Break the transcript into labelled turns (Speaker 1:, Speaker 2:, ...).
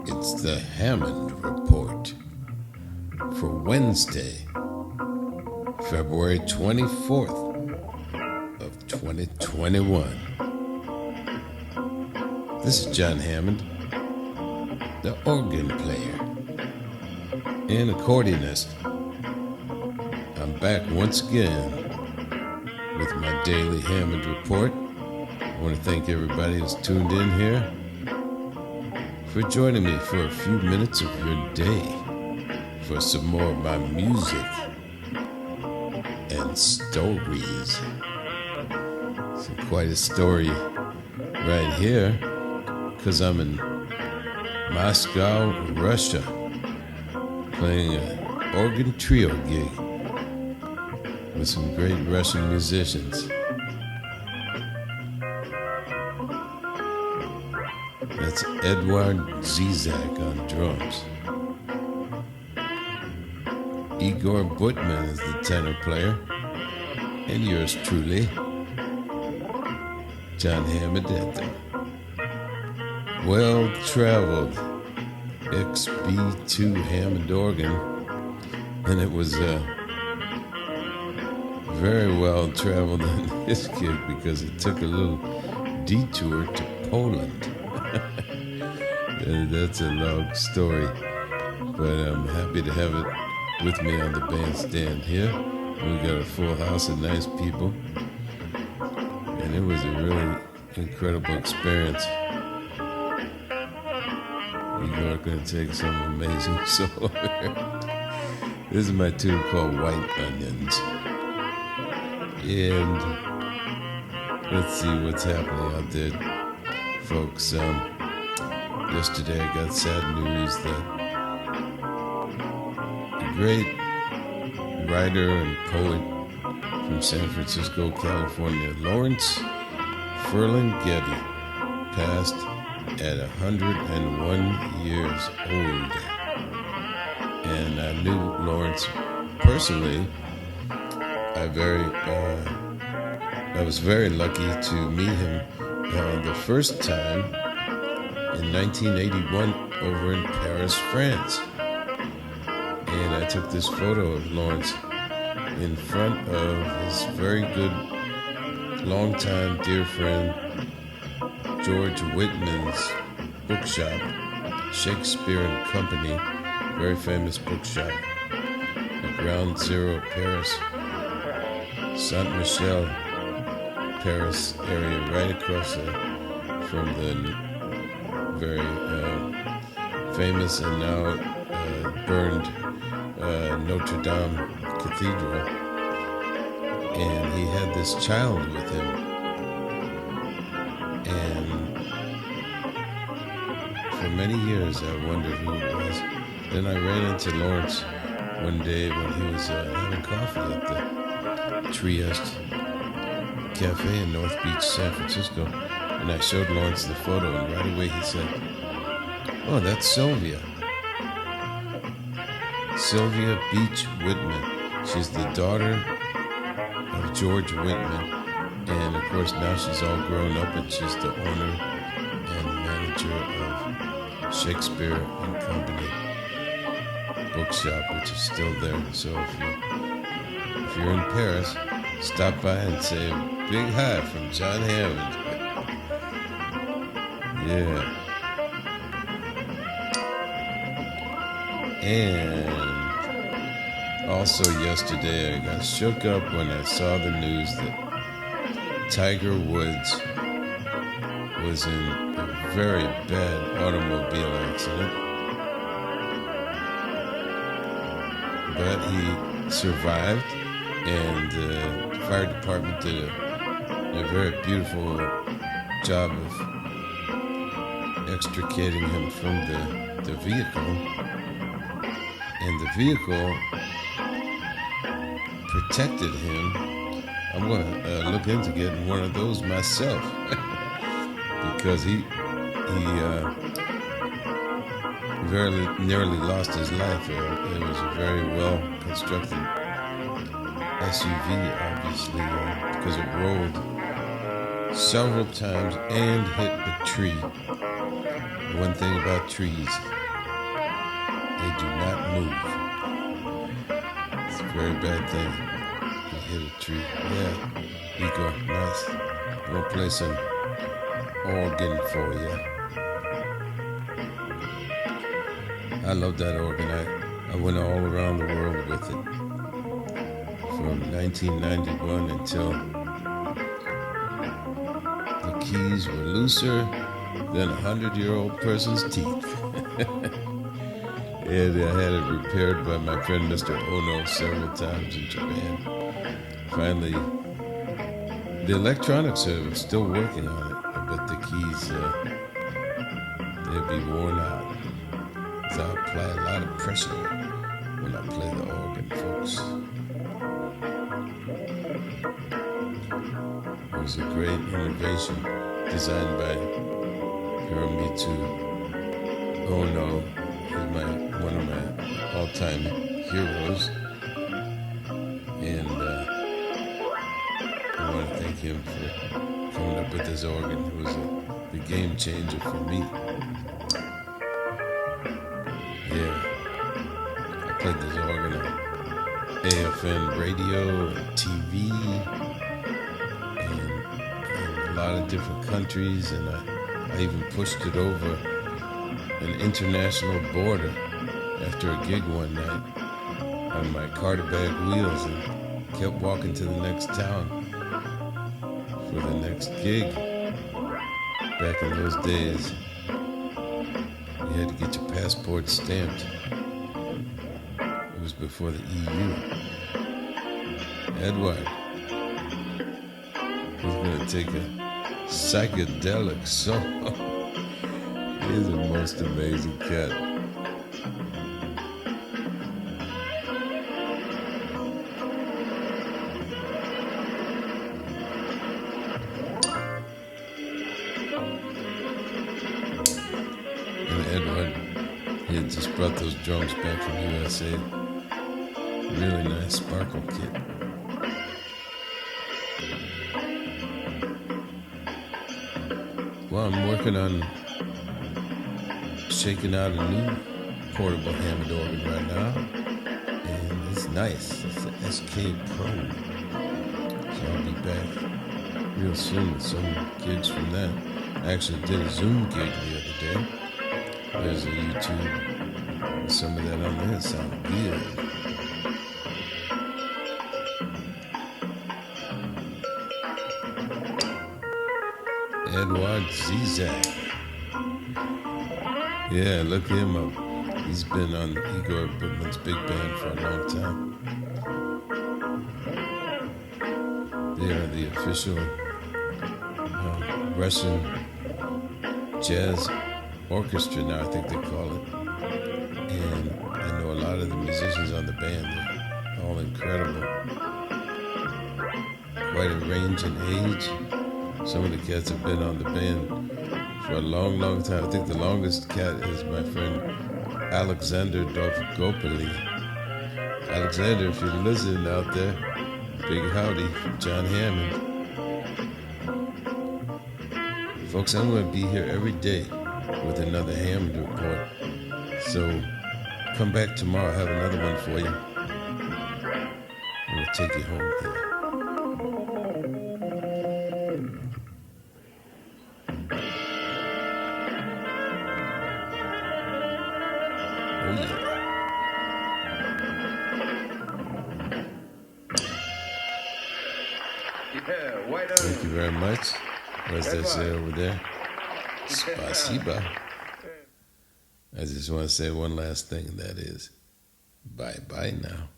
Speaker 1: It's the Hammond Report for Wednesday, February 24th of 2021. This is Jon Hammond, the organ player and accordionist. I'm back once again with my daily Hammond Report. I want to thank everybody who's tuned in here for joining me for a few minutes of your day for some more of my music and stories. It's quite a story right here, because I'm in Moscow, Russia, playing an organ trio gig with some great Russian musicians. That's Eduard Zizak on drums. Igor Butman is the tenor player. And yours truly, Jon Hammond at the well-traveled XB-2 Hammond organ. And it was very well-traveled in this gig because it took a little detour to Poland. That's a long story, but I'm happy to have it with me on the bandstand here. We got a full house of nice people, and it was a really incredible experience. You're going to take some amazing solo. This is my tune called White Onions. And let's see what's happening out there, folks. Yesterday I got sad news that the great writer and poet from San Francisco, California, Lawrence Ferlinghetti, passed at 101 years old. And I knew Lawrence personally. I was very lucky to meet him the first time in 1981 over in Paris, France. And I took this photo of Lawrence in front of his very good, longtime dear friend, George Whitman's bookshop, Shakespeare and Company, very famous bookshop, at Ground Zero, Paris, Saint-Michel, Paris area, right across from the very famous and now burned Notre Dame Cathedral. And he had this child with him. And for many years I wondered who it was. Then I ran into Lawrence one day when he was having coffee at the Trieste Cafe in North Beach, San Francisco. And I showed Lawrence the photo, and right away he said, "Oh, that's Sylvia. Sylvia Beach Whitman. She's the daughter of George Whitman. And of course now she's all grown up and she's the owner and manager of Shakespeare and Company bookshop, which is still there. So if you're in Paris, stop by and say a big hi from Jon Hammond." Yeah. And also yesterday I got shook up when I saw the news that Tiger Woods was in a very bad automobile accident. But he survived, and the fire department did a very beautiful job of extricating him from the vehicle. And the vehicle protected him. I'm going to look into getting one of those myself because he very nearly lost his life. It was a very well constructed SUV, obviously, because it rolled several times and hit a tree. One thing about trees, they do not move. It's a very bad thing to hit a tree. Yeah, Igor, nice. I'm gonna play some organ for you. I love that organ. I went all around the world with it from 1991 until the keys were looser than a 100-year-old person's teeth. And I had it repaired by my friend Mr. Ono several times in Japan. Finally, the electronics are still working on it, but the keys, they'll be worn out. So I apply a lot of pressure when I play the organ, folks. It was a great innovation designed by Hiromitsu Ono. He's one of my all-time heroes. And I want to thank him for coming up with this organ. It was the game changer for me. Yeah, I played this organ on AFN radio and TV and in a lot of different countries, and I even pushed it over an international border after a gig one night on my Carter bag wheels and kept walking to the next town for the next gig. Back in those days, you had to get your passport stamped. It was before the EU. Edward was going to take a psychedelic solo. He's the most amazing cat. And Edward, he had just brought those drums back from USA. Really nice sparkle kit. Well, I'm working on shaking out a new portable Hammond organ right now, and it's nice. It's an SK Pro, so I'll be back real soon with some gigs from that. I actually did a Zoom gig the other day. There's a YouTube with some of that on there. It sounded good. Eduard Zizak. Yeah, look him up. He's been on Igor Butman's big band for a long time. They are the official Russian jazz orchestra now, I think they call it. And I know a lot of the musicians on the band. They're all incredible. Quite a range in age. Some of the cats have been on the band for a long, long time. I think the longest cat is my friend Alexander Dovgopoli. Alexander, if you're listening out there, big howdy from Jon Hammond. Folks, I'm going to be here every day with another Hammond Report. So come back tomorrow. I have another one for you. I'm going to take you home here. Thank you very much. What does that say over there? Spasiba. I just want to say one last thing, and that is bye-bye now.